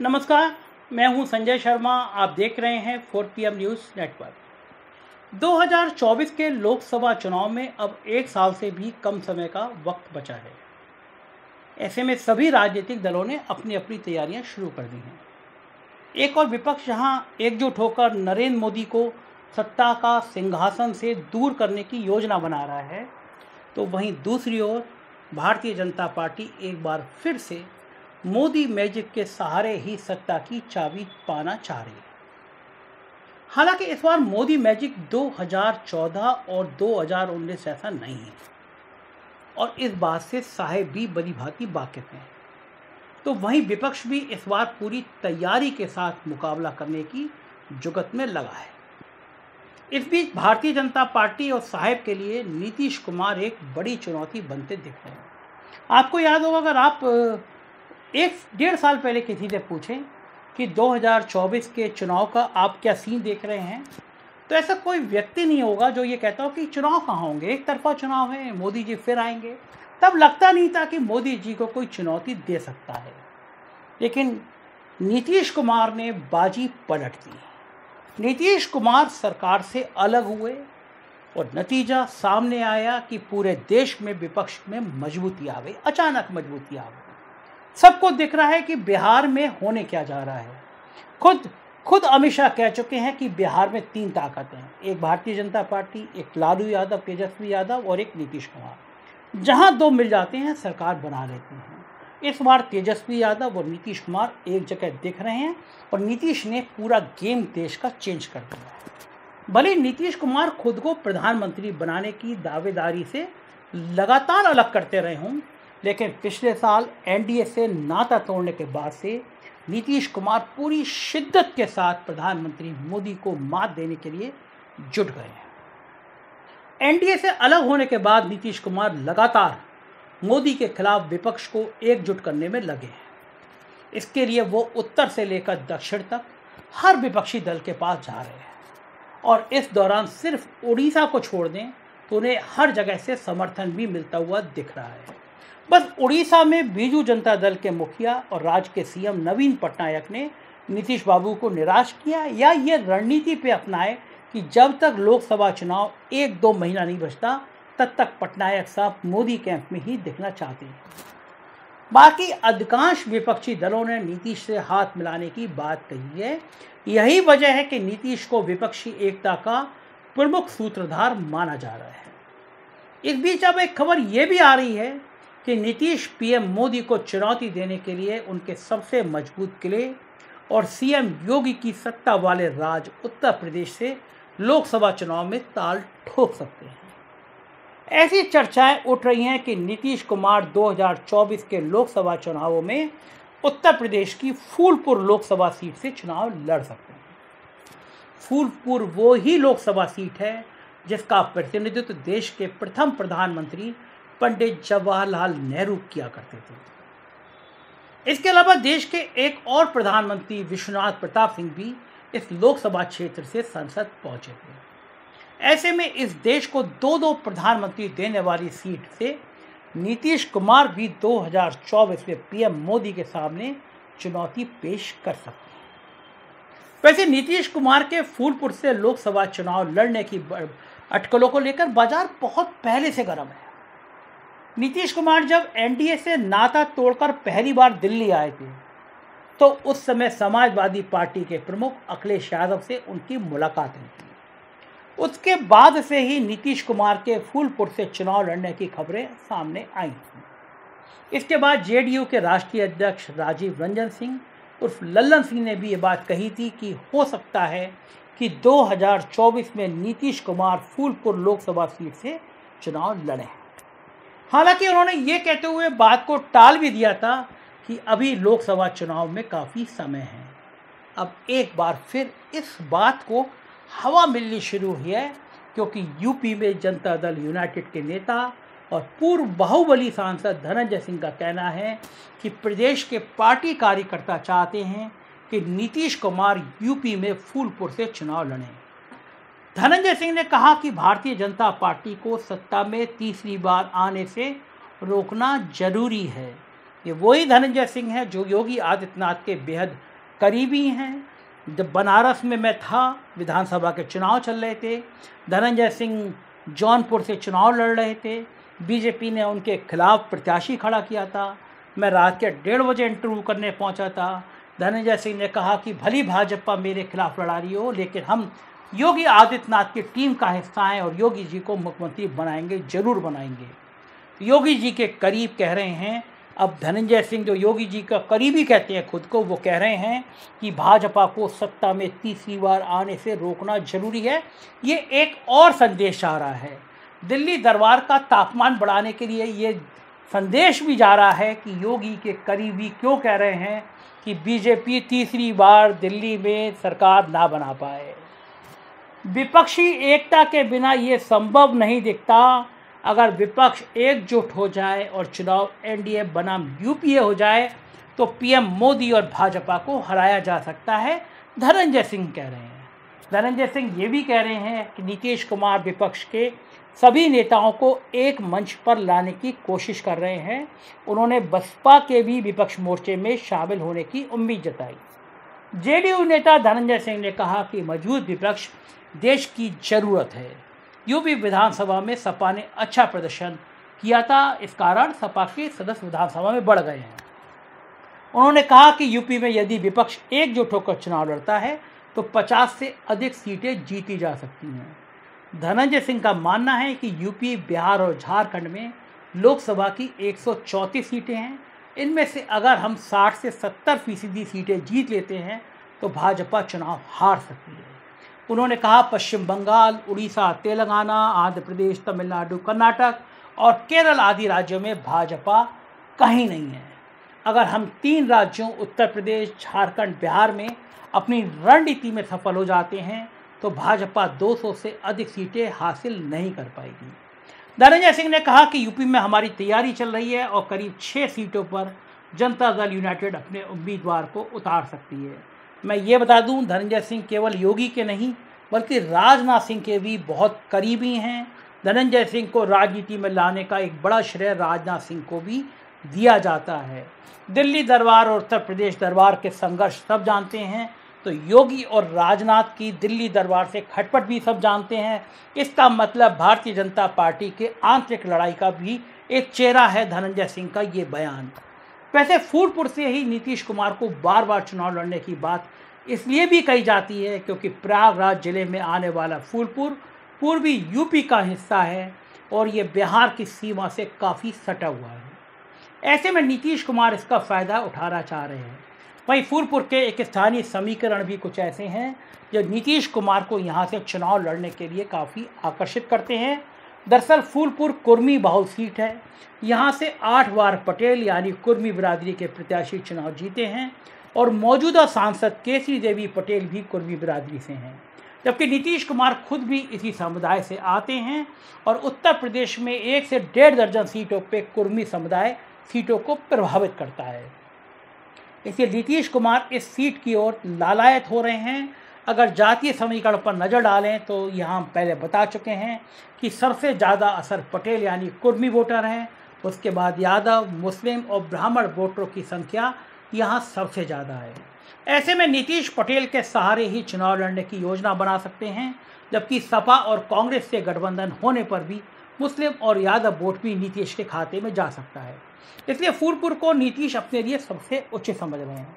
नमस्कार, मैं हूं संजय शर्मा। आप देख रहे हैं 4PM न्यूज़ नेटवर्क। 2024 के लोकसभा चुनाव में अब एक साल से भी कम समय का वक्त बचा है। ऐसे में सभी राजनीतिक दलों ने अपनी अपनी तैयारियां शुरू कर दी हैं। एक और विपक्ष जहां एकजुट होकर नरेंद्र मोदी को सत्ता का सिंहासन से दूर करने की योजना बना रहा है, तो वहीं दूसरी ओर भारतीय जनता पार्टी एक बार फिर से मोदी मैजिक के सहारे ही सत्ता की चाबी पाना चाह रही है। हालांकि इस बार मोदी मैजिक 2014 और 2019 जैसा नहीं है और इस बात से साहेब भी बड़ी भांति वाकिफ हैं। तो वहीं विपक्ष भी इस बार पूरी तैयारी के साथ मुकाबला करने की जुगत में लगा है। इस बीच भारतीय जनता पार्टी और साहेब के लिए नीतीश कुमार एक बड़ी चुनौती बनते दिख रहे हैं। आपको याद होगा, अगर आप 1-1.5 साल पहले किसी से पूछें कि 2024 के चुनाव का आप क्या सीन देख रहे हैं, तो ऐसा कोई व्यक्ति नहीं होगा जो ये कहता हो कि चुनाव कहाँ होंगे, एक तरफा चुनाव है, मोदी जी फिर आएंगे। तब लगता नहीं था कि मोदी जी को कोई चुनौती दे सकता है। लेकिन नीतीश कुमार ने बाजी पलट दी। नीतीश कुमार सरकार से अलग हुए और नतीजा सामने आया कि पूरे देश में विपक्ष में मजबूती आ गई, अचानक मजबूती आ गई। सबको दिख रहा है कि बिहार में होने क्या जा रहा है। खुद अमित शाह कह चुके हैं कि बिहार में 3 ताकतें हैं, एक भारतीय जनता पार्टी, एक लालू यादव, तेजस्वी यादव और एक नीतीश कुमार। जहां 2 मिल जाते हैं सरकार बना लेते हैं। इस बार तेजस्वी यादव और नीतीश कुमार एक जगह दिख रहे हैं और नीतीश ने पूरा गेम देश का चेंज कर दिया है। भले नीतीश कुमार खुद को प्रधानमंत्री बनाने की दावेदारी से लगातार अलग करते रहे हों, लेकिन पिछले साल एनडीए से नाता तोड़ने के बाद से नीतीश कुमार पूरी शिद्दत के साथ प्रधानमंत्री मोदी को मात देने के लिए जुट गए हैं। एनडीए से अलग होने के बाद नीतीश कुमार लगातार मोदी के खिलाफ विपक्ष को एकजुट करने में लगे हैं। इसके लिए वो उत्तर से लेकर दक्षिण तक हर विपक्षी दल के पास जा रहे हैं और इस दौरान सिर्फ उड़ीसा को छोड़ दें तो उन्हें हर जगह से समर्थन भी मिलता हुआ दिख रहा है। बस उड़ीसा में बीजू जनता दल के मुखिया और राज्य के सीएम नवीन पटनायक ने नीतीश बाबू को निराश किया या ये रणनीति पे अपनाए कि जब तक लोकसभा चुनाव 1-2 महीना नहीं बचता तब तक पटनायक साहब मोदी कैंप में ही दिखना चाहते हैं। बाकी अधिकांश विपक्षी दलों ने नीतीश से हाथ मिलाने की बात कही है। यही वजह है कि नीतीश को विपक्षी एकता का प्रमुख सूत्रधार माना जा रहा है। इस बीच अब एक खबर ये भी आ रही है कि नीतीश पीएम मोदी को चुनौती देने के लिए उनके सबसे मजबूत किले और सीएम योगी की सत्ता वाले राज्य उत्तर प्रदेश से लोकसभा चुनाव में ताल ठोक सकते हैं। ऐसी चर्चाएं उठ रही हैं कि नीतीश कुमार 2024 के लोकसभा चुनावों में उत्तर प्रदेश की फूलपुर लोकसभा सीट से चुनाव लड़ सकते हैं। फूलपुर वो ही लोकसभा सीट है जिसका प्रतिनिधित्व देश के प्रथम प्रधानमंत्री पंडित जवाहरलाल नेहरू किया करते थे। इसके अलावा देश के एक और प्रधानमंत्री विश्वनाथ प्रताप सिंह भी इस लोकसभा क्षेत्र से संसद पहुंचे थे। ऐसे में इस देश को 2-2 प्रधानमंत्री देने वाली सीट से नीतीश कुमार भी 2024 में पीएम मोदी के सामने चुनौती पेश कर सकते हैं। वैसे नीतीश कुमार के फूलपुर से लोकसभा चुनाव लड़ने की अटकलों को लेकर बाजार बहुत पहले से गर्म है। नीतीश कुमार जब एनडीए से नाता तोड़कर पहली बार दिल्ली आए थे तो उस समय समाजवादी पार्टी के प्रमुख अखिलेश यादव से उनकी मुलाकात हुई थी। उसके बाद से ही नीतीश कुमार के फूलपुर से चुनाव लड़ने की खबरें सामने आई थी। इसके बाद जेडीयू के राष्ट्रीय अध्यक्ष राजीव रंजन सिंह उर्फ लल्लन सिंह ने भी ये बात कही थी कि हो सकता है कि 2024 में नीतीश कुमार फूलपुर लोकसभा सीट से चुनाव लड़ें। हालांकि उन्होंने ये कहते हुए बात को टाल भी दिया था कि अभी लोकसभा चुनाव में काफ़ी समय है। अब एक बार फिर इस बात को हवा मिलनी शुरू हुई है क्योंकि यूपी में जनता दल यूनाइटेड के नेता और पूर्व बाहुबली सांसद धनंजय सिंह का कहना है कि प्रदेश के पार्टी कार्यकर्ता चाहते हैं कि नीतीश कुमार यूपी में फूलपुर से चुनाव लड़ें। धनंजय सिंह ने कहा कि भारतीय जनता पार्टी को सत्ता में तीसरी बार आने से रोकना जरूरी है। ये वही धनंजय सिंह हैं जो योगी आदित्यनाथ के बेहद करीबी हैं। जब बनारस में मैं था, विधानसभा के चुनाव चल रहे थे, धनंजय सिंह जौनपुर से चुनाव लड़ रहे थे, बीजेपी ने उनके खिलाफ प्रत्याशी खड़ा किया था। मैं रात के 1:30 बजे इंटरव्यू करने पहुंचा था। धनंजय सिंह ने कहा कि भली भाजपा मेरे खिलाफ लड़ा रही हो, लेकिन हम योगी आदित्यनाथ की टीम का हिस्सा हैं और योगी जी को मुख्यमंत्री बनाएंगे, जरूर बनाएंगे। योगी जी के करीब कह रहे हैं। अब धनंजय सिंह जो योगी जी का करीबी कहते हैं खुद को, वो कह रहे हैं कि भाजपा को सत्ता में तीसरी बार आने से रोकना जरूरी है। ये एक और संदेश आ रहा है, दिल्ली दरबार का तापमान बढ़ाने के लिए ये संदेश भी जा रहा है कि योगी के करीबी क्यों कह रहे हैं कि बीजेपी तीसरी बार दिल्ली में सरकार ना बना पाए। विपक्षी एकता के बिना ये संभव नहीं दिखता। अगर विपक्ष एकजुट हो जाए और चुनाव एनडीए बनाम यूपीए हो जाए तो पीएम मोदी और भाजपा को हराया जा सकता है, धनंजय सिंह कह रहे हैं। धनंजय सिंह ये भी कह रहे हैं कि नीतीश कुमार विपक्ष के सभी नेताओं को एक मंच पर लाने की कोशिश कर रहे हैं। उन्होंने बसपा के भी विपक्ष मोर्चे में शामिल होने की उम्मीद जताई। जेडीयू नेता धनंजय सिंह ने कहा कि मजबूत विपक्ष देश की जरूरत है। यूपी विधानसभा में सपा ने अच्छा प्रदर्शन किया था, इस कारण सपा के सदस्य विधानसभा में बढ़ गए हैं। उन्होंने कहा कि यूपी में यदि विपक्ष एकजुट होकर चुनाव लड़ता है तो 50 से अधिक सीटें जीती जा सकती हैं। धनंजय सिंह का मानना है कि यूपी, बिहार और झारखंड में लोकसभा की 134 सीटें हैं। इनमें से अगर हम 60 से 70% सीटें जीत लेते हैं तो भाजपा चुनाव हार सकती है। उन्होंने कहा पश्चिम बंगाल, उड़ीसा, तेलंगाना, आंध्र प्रदेश, तमिलनाडु, कर्नाटक और केरल आदि राज्यों में भाजपा कहीं नहीं है। अगर हम 3 राज्यों उत्तर प्रदेश, झारखंड, बिहार में अपनी रणनीति में सफल हो जाते हैं तो भाजपा 200 से अधिक सीटें हासिल नहीं कर पाएगी। धनंजय सिंह ने कहा कि यूपी में हमारी तैयारी चल रही है और करीब 6 सीटों पर जनता दल यूनाइटेड अपने उम्मीदवार को उतार सकती है। मैं ये बता दूं, धनंजय सिंह केवल योगी के नहीं बल्कि राजनाथ सिंह के भी बहुत करीबी हैं। धनंजय सिंह को राजनीति में लाने का एक बड़ा श्रेय राजनाथ सिंह को भी दिया जाता है। दिल्ली दरबार और उत्तर प्रदेश दरबार के संघर्ष सब जानते हैं, तो योगी और राजनाथ की दिल्ली दरबार से खटपट भी सब जानते हैं। इसका मतलब भारतीय जनता पार्टी के आंतरिक लड़ाई का भी एक चेहरा है धनंजय सिंह का ये बयान। वैसे फूलपुर से ही नीतीश कुमार को बार बार चुनाव लड़ने की बात इसलिए भी कही जाती है क्योंकि प्रयागराज जिले में आने वाला फूलपुर पूर्वी यूपी का हिस्सा है और ये बिहार की सीमा से काफ़ी सटा हुआ है। ऐसे में नीतीश कुमार इसका फ़ायदा उठाना चाह रहे हैं। वहीं फूलपुर के एक स्थानीय समीकरण भी कुछ ऐसे हैं जो नीतीश कुमार को यहाँ से चुनाव लड़ने के लिए काफ़ी आकर्षित करते हैं। दरअसल फूलपुर कुर्मी बहुल सीट है। यहाँ से 8 बार पटेल यानी कुर्मी बिरादरी के प्रत्याशी चुनाव जीते हैं और मौजूदा सांसद केसरी देवी पटेल भी कुर्मी बिरादरी से हैं, जबकि नीतीश कुमार खुद भी इसी समुदाय से आते हैं और उत्तर प्रदेश में 1 से 1.5 दर्जन सीटों पे कुर्मी समुदाय सीटों को प्रभावित करता है। इसलिए नीतीश कुमार इस सीट की ओर लालायत हो रहे हैं। अगर जातीय समीकरण पर नज़र डालें तो यहाँ हम पहले बता चुके हैं कि सबसे ज़्यादा असर पटेल यानी कुर्मी वोटर हैं, उसके बाद यादव, मुस्लिम और ब्राह्मण वोटरों की संख्या यहाँ सबसे ज़्यादा है। ऐसे में नीतीश पटेल के सहारे ही चुनाव लड़ने की योजना बना सकते हैं, जबकि सपा और कांग्रेस से गठबंधन होने पर भी मुस्लिम और यादव वोट भी नीतीश के खाते में जा सकता है। इसलिए फूलपुर को नीतीश अपने लिए सबसे उचित समझ रहे हैं।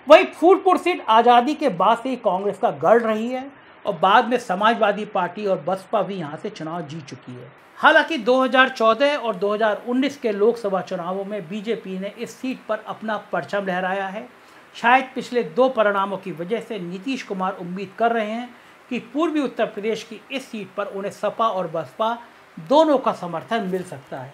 वहीं फूलपुर सीट आज़ादी के बाद से ही कांग्रेस का गढ़ रही है और बाद में समाजवादी पार्टी और बसपा भी यहाँ से चुनाव जीत चुकी है। हालांकि 2014 और 2019 के लोकसभा चुनावों में बीजेपी ने इस सीट पर अपना परचम लहराया है। शायद पिछले 2 परिणामों की वजह से नीतीश कुमार उम्मीद कर रहे हैं कि पूर्वी उत्तर प्रदेश की इस सीट पर उन्हें सपा और बसपा दोनों का समर्थन मिल सकता है।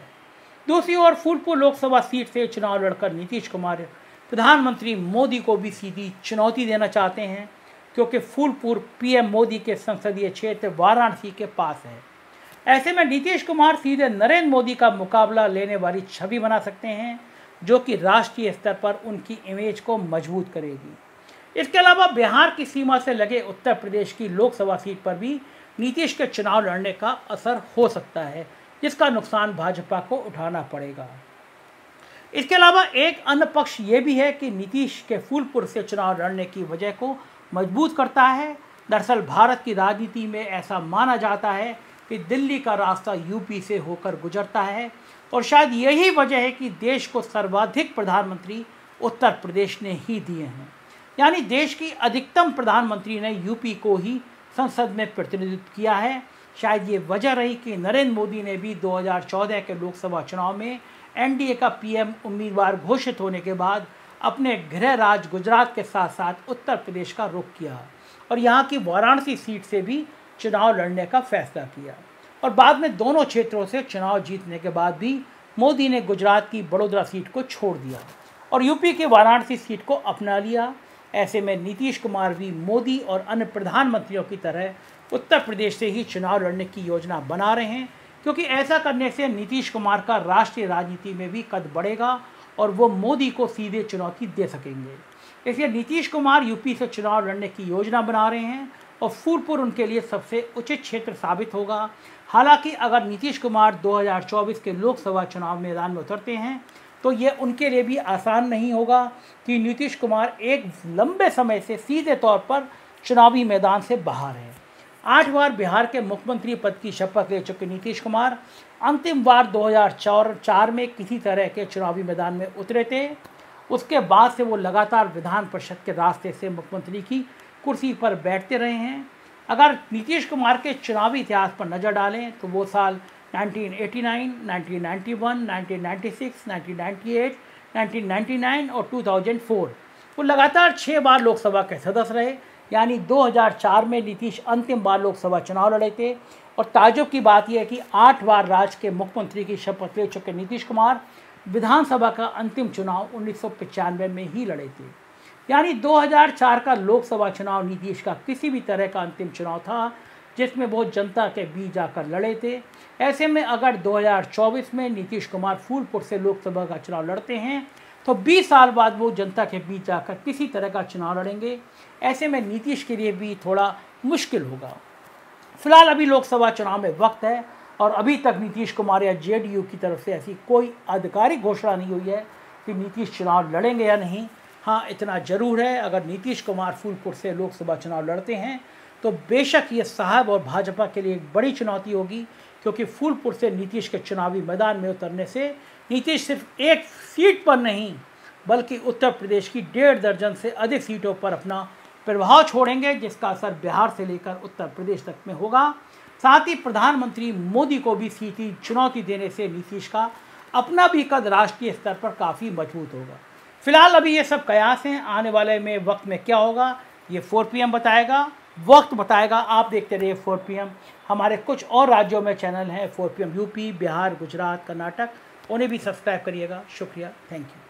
दूसरी ओर फूलपुर लोकसभा सीट से चुनाव लड़कर नीतीश कुमार प्रधानमंत्री मोदी को भी सीधी चुनौती देना चाहते हैं, क्योंकि फूलपुर पीएम मोदी के संसदीय क्षेत्र वाराणसी के पास है। ऐसे में नीतीश कुमार सीधे नरेंद्र मोदी का मुकाबला लेने वाली छवि बना सकते हैं, जो कि राष्ट्रीय स्तर पर उनकी इमेज को मजबूत करेगी। इसके अलावा बिहार की सीमा से लगे उत्तर प्रदेश की लोकसभा सीट पर भी नीतीश के चुनाव लड़ने का असर हो सकता है, जिसका नुकसान भाजपा को उठाना पड़ेगा। इसके अलावा एक अन्य पक्ष ये भी है कि नीतीश के फूलपुर से चुनाव लड़ने की वजह को मजबूत करता है। दरअसल भारत की राजनीति में ऐसा माना जाता है कि दिल्ली का रास्ता यूपी से होकर गुजरता है और शायद यही वजह है कि देश को सर्वाधिक प्रधानमंत्री उत्तर प्रदेश ने ही दिए हैं। यानी देश की अधिकतम प्रधानमंत्री ने यूपी को ही संसद में प्रतिनिधित्व किया है। शायद ये वजह रही कि नरेंद्र मोदी ने भी 2014 के लोकसभा चुनाव में एनडीए का पीएम उम्मीदवार घोषित होने के बाद अपने गृह राज्य गुजरात के साथ साथ उत्तर प्रदेश का रुख किया और यहाँ की वाराणसी सीट से भी चुनाव लड़ने का फैसला किया। और बाद में दोनों क्षेत्रों से चुनाव जीतने के बाद भी मोदी ने गुजरात की बड़ोदरा सीट को छोड़ दिया और यूपी के वाराणसी सीट को अपना लिया। ऐसे में नीतीश कुमार भी मोदी और अन्य प्रधानमंत्रियों की तरह उत्तर प्रदेश से ही चुनाव लड़ने की योजना बना रहे हैं, क्योंकि ऐसा करने से नीतीश कुमार का राष्ट्रीय राजनीति में भी कद बढ़ेगा और वो मोदी को सीधे चुनौती दे सकेंगे। इसलिए नीतीश कुमार यूपी से चुनाव लड़ने की योजना बना रहे हैं और फूलपुर उनके लिए सबसे उचित क्षेत्र साबित होगा। हालांकि अगर नीतीश कुमार 2024 के लोकसभा चुनाव मैदान में उतरते हैं तो ये उनके लिए भी आसान नहीं होगा कि नीतीश कुमार एक लंबे समय से सीधे तौर पर चुनावी मैदान से बाहर हैं। 8 बार बिहार के मुख्यमंत्री पद की शपथ ले चुके नीतीश कुमार अंतिम बार 2004 में किसी तरह के चुनावी मैदान में उतरे थे। उसके बाद से वो लगातार विधान परिषद के रास्ते से मुख्यमंत्री की कुर्सी पर बैठते रहे हैं। अगर नीतीश कुमार के चुनावी इतिहास पर नज़र डालें तो वो साल 1989, 1991, 1996, 1998, 1999 और 2004 वो लगातार 6 बार लोकसभा के सदस्य रहे। यानी 2004 में नीतीश अंतिम बार लोकसभा चुनाव लड़े थे और ताज्जुब की बात यह है कि 8 बार राज्य के मुख्यमंत्री की शपथ ले चुके नीतीश कुमार विधानसभा का अंतिम चुनाव 1995 में ही लड़े थे। यानी 2004 का लोकसभा चुनाव नीतीश का किसी भी तरह का अंतिम चुनाव था जिसमें वो जनता के बीच जाकर लड़े थे। ऐसे में अगर 2024 में नीतीश कुमार फूलपुर से लोकसभा का चुनाव लड़ते हैं तो 20 साल बाद वो जनता के बीच जाकर किसी तरह का चुनाव लड़ेंगे। ऐसे में नीतीश के लिए भी थोड़ा मुश्किल होगा। फिलहाल अभी लोकसभा चुनाव में वक्त है और अभी तक नीतीश कुमार या जेडीयू की तरफ से ऐसी कोई आधिकारिक घोषणा नहीं हुई है कि नीतीश चुनाव लड़ेंगे या नहीं। हाँ, इतना ज़रूर है, अगर नीतीश कुमार फूलपुर से लोकसभा चुनाव लड़ते हैं तो बेशक ये साहब और भाजपा के लिए एक बड़ी चुनौती होगी, क्योंकि फूलपुर से नीतीश के चुनावी मैदान में उतरने से नीतीश सिर्फ एक सीट पर नहीं बल्कि उत्तर प्रदेश की 1.5 दर्जन से अधिक सीटों पर अपना प्रभाव छोड़ेंगे, जिसका असर बिहार से लेकर उत्तर प्रदेश तक में होगा। साथ ही प्रधानमंत्री मोदी को भी सीधी चुनौती देने से नीतीश का अपना भी कद राष्ट्रीय स्तर पर काफ़ी मजबूत होगा। फिलहाल अभी ये सब कयास हैं, आने वाले में वक्त में क्या होगा ये 4 PM बताएगा, वक्त बताएगा। आप देखते रहिए 4 PM। हमारे कुछ और राज्यों में चैनल हैं 4 PM यूपी, बिहार, गुजरात, कर्नाटक, उन्हें भी सब्सक्राइब करिएगा। शुक्रिया, थैंक यू।